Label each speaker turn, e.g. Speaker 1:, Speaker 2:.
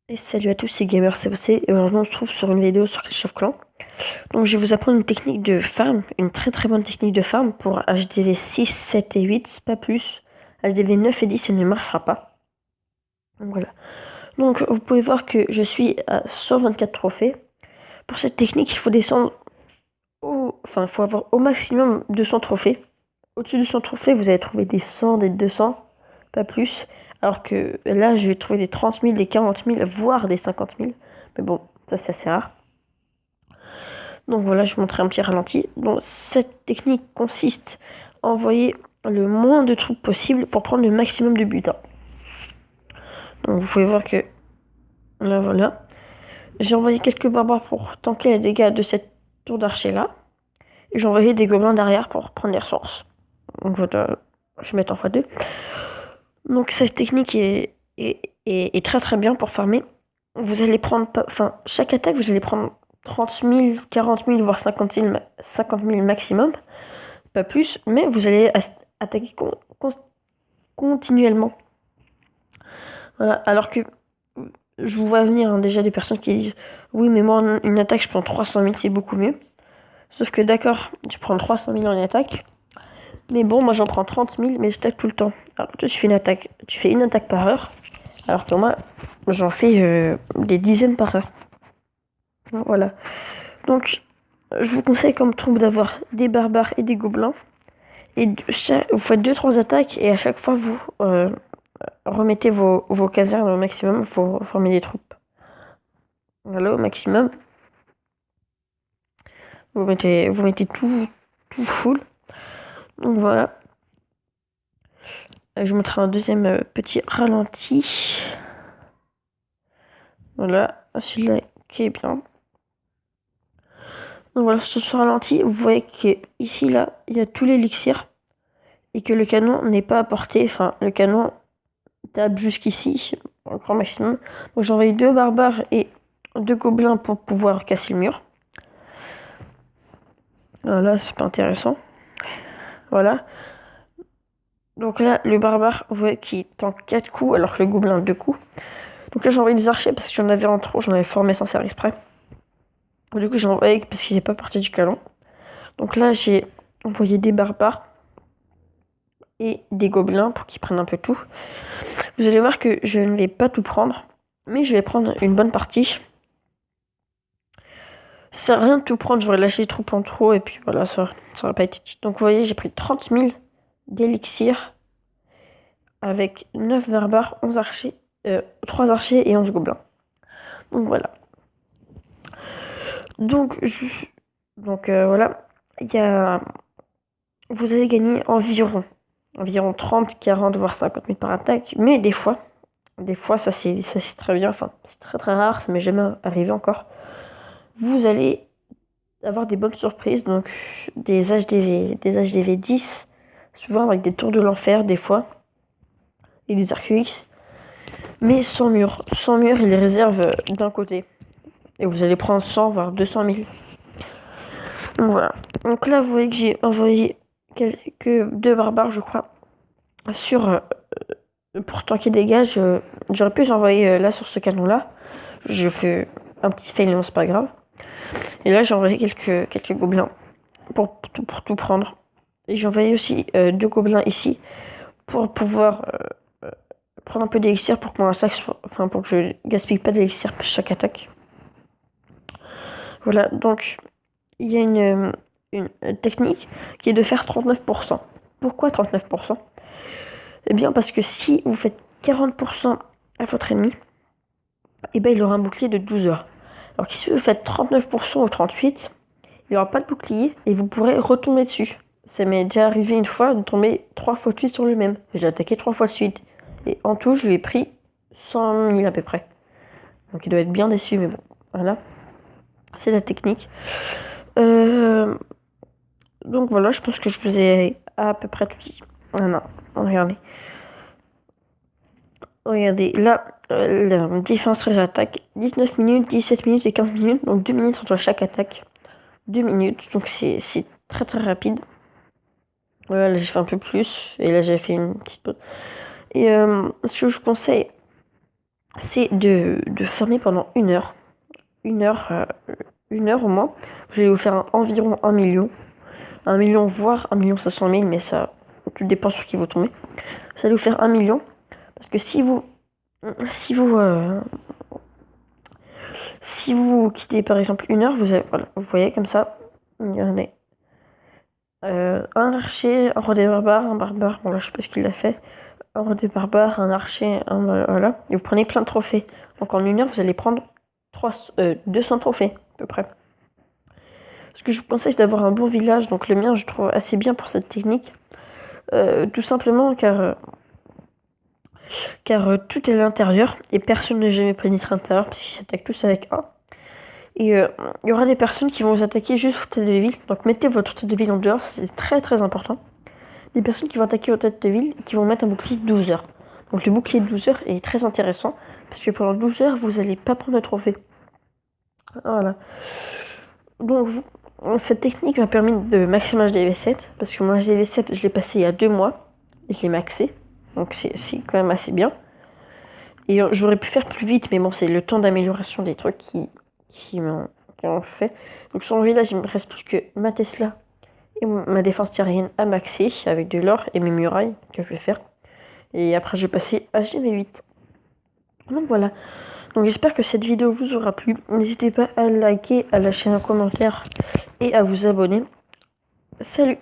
Speaker 1: Et salut à tous, c'est GamerCBC et aujourd'hui on se trouve sur une vidéo sur Clash of Clans. Donc je vais vous apprendre une technique de farm, une très bonne technique de farm pour HDV 6, 7 et 8, pas plus. HDV 9 et 10, elle ne marchera pas. Donc voilà. Donc vous pouvez voir que je suis à 124 trophées. Pour cette technique, il faut descendre Enfin, il faut avoir au maximum 200 trophées. Au-dessus de 100 trophées, vous allez trouver des 100, des 200, pas plus. Alors que là, je vais trouver des 30 000, des 40 000, voire des 50 000. Mais bon, ça c'est assez rare. Donc voilà, je vais vous montrer un petit ralenti. Donc cette technique consiste à envoyer le moins de troupes possible pour prendre le maximum de butin. Donc vous pouvez voir que là, voilà. J'ai envoyé quelques barbares pour tanker les dégâts de cette tour d'archer là. Et j'ai envoyé des gobelins derrière pour prendre les ressources. Donc voilà, je vais mettre en x2. Donc cette technique est très bien pour farmer. Vous allez prendre, enfin, chaque attaque, vous allez prendre 30 000, 40 000, voire 50 000, maximum, pas plus, mais vous allez attaquer continuellement. Voilà, alors que je vous vois venir déjà des personnes qui disent oui, mais moi, une attaque, je prends 300 000, c'est beaucoup mieux. Sauf que d'accord, tu prends 300 000 en attaque, mais bon, moi j'en prends 30 000, mais je tape tout le temps. Alors toi, tu fais une attaque par heure, alors que moi, j'en fais des dizaines par heure. Voilà. Donc, je vous conseille comme troupe d'avoir des barbares et des gobelins. Et vous faites 2-3 attaques et à chaque fois, vous remettez vos casernes au maximum pour former des troupes. Voilà, au maximum. Vous mettez tout full. Donc voilà. Je vous montrerai un deuxième petit ralenti. Voilà, celui-là qui est bien. Donc voilà, sur ce ralenti, vous voyez qu'ici, là, il y a tout l'élixir. Et que le canon n'est pas à portée. Enfin, le canon tape jusqu'ici, au grand maximum. Donc j'ai envoyé 2 barbares et 2 gobelins pour pouvoir casser le mur. Voilà, c'est pas intéressant. Voilà. Donc là, le barbare, vous voyez qu'il tank 4 coups, alors que le gobelin 2 coups. Donc là, j'ai envoyé des archers parce que j'en avais en trop, j'en avais formé sans faire exprès. Du coup, j'ai envoyé parce qu'ils n'est pas parti du canon. Donc là, j'ai envoyé des barbares et des gobelins pour qu'ils prennent un peu tout. Vous allez voir que je ne vais pas tout prendre, mais je vais prendre une bonne partie. Ça sert à rien de tout prendre, j'aurais lâché les troupes en trop et puis voilà, ça aurait pas été utile. Donc vous voyez, j'ai pris 30 000 d'élixir avec 9 barbares, 11 archers, 3 archers et 11 gobelins. Donc voilà. Donc voilà, vous allez gagner environ 30, 40, voire 50 000 par attaque, mais des fois ça c'est très bien, enfin c'est très rare, ça m'est jamais arrivé encore. Vous allez avoir des bonnes surprises, donc des HDV 10, souvent avec des tours de l'enfer des fois, et des Arcuix, mais sans mur. Sans mur, il les réserve d'un côté. Et vous allez prendre 100, voire 200 000. Donc voilà. Donc là, vous voyez que j'ai envoyé quelques 2 barbares, je crois, sur pour tanker des gars. J'aurais pu les envoyer là sur ce canon-là. Je fais un petit fail, non, c'est pas grave. Et là, j'ai envoyé quelques gobelins pour tout prendre. Et j'ai envoyé aussi 2 gobelins ici pour pouvoir prendre un peu d'élixir pour que mon attaque soit, enfin pour que je gaspille pas d'élixir chaque attaque. Voilà, donc il y a une technique qui est de faire 39%. Pourquoi 39%? Eh bien parce que si vous faites 40% à votre ennemi, eh ben il aura un bouclier de 12 heures. Alors que si vous faites 39% ou 38%, il n'aura pas de bouclier et vous pourrez retomber dessus. Ça m'est déjà arrivé une fois de tomber 3 fois de suite sur le même. J'ai attaqué 3 fois de suite. Et en tout, je lui ai pris 100 000 à peu près. Donc il doit être bien déçu, mais bon, voilà. C'est la technique. Donc voilà, je pense que je vous ai à peu près tout dit. Voilà, regardez. Regardez, là, la différence entre les attaques, 19 minutes, 17 minutes et 15 minutes. Donc 2 minutes entre chaque attaque. 2 minutes, donc c'est très rapide. Voilà, là j'ai fait un peu plus, et là j'ai fait une petite pause. Et ce que je conseille c'est de farmer pendant 1 heure. 1 heure, 1 heure au moins. Je vais vous faire environ 1 million. 1 million, voire 1 500 000, mais ça, tout dépend sur qui vous tombez. Ça va vous faire 1 million. Parce que si vous quittez par exemple 1 heure, voilà, vous voyez comme ça, il y en a un archer, un roi des barbares, un barbare, bon là je sais pas ce qu'il a fait, un roi des barbares, un archer, voilà, et vous prenez plein de trophées. Donc en 1 heure, vous allez prendre 200 trophées à peu près. Ce que je vous conseille, c'est d'avoir un bon village, donc le mien je trouve assez bien pour cette technique, tout simplement car tout est à l'intérieur et personne n'a jamais pénétré à l'intérieur parce qu'ils s'attaquent tous avec un. Et il y aura des personnes qui vont vous attaquer juste votre tête de ville. Donc mettez votre tête de ville en dehors, c'est très très important. Des personnes qui vont attaquer votre tête de ville et qui vont mettre un bouclier de 12 heures. Donc le bouclier de 12 heures est très intéressant parce que pendant 12 heures, vous n'allez pas prendre de trophée. Voilà. Donc cette technique m'a permis de maxer mon HDV7 parce que mon HDV7, je l'ai passé il y a 2 mois et je l'ai maxé. Donc c'est quand même assez bien. Et j'aurais pu faire plus vite, mais bon, c'est le temps d'amélioration des trucs qui m'ont fait. Donc sur mon village, il me reste plus que ma Tesla et ma défense terrienne à maxer avec de l'or et mes murailles que je vais faire. Et après, je vais passer à HDV8. Donc voilà. Donc j'espère que cette vidéo vous aura plu. N'hésitez pas à liker, à lâcher un commentaire et à vous abonner. Salut!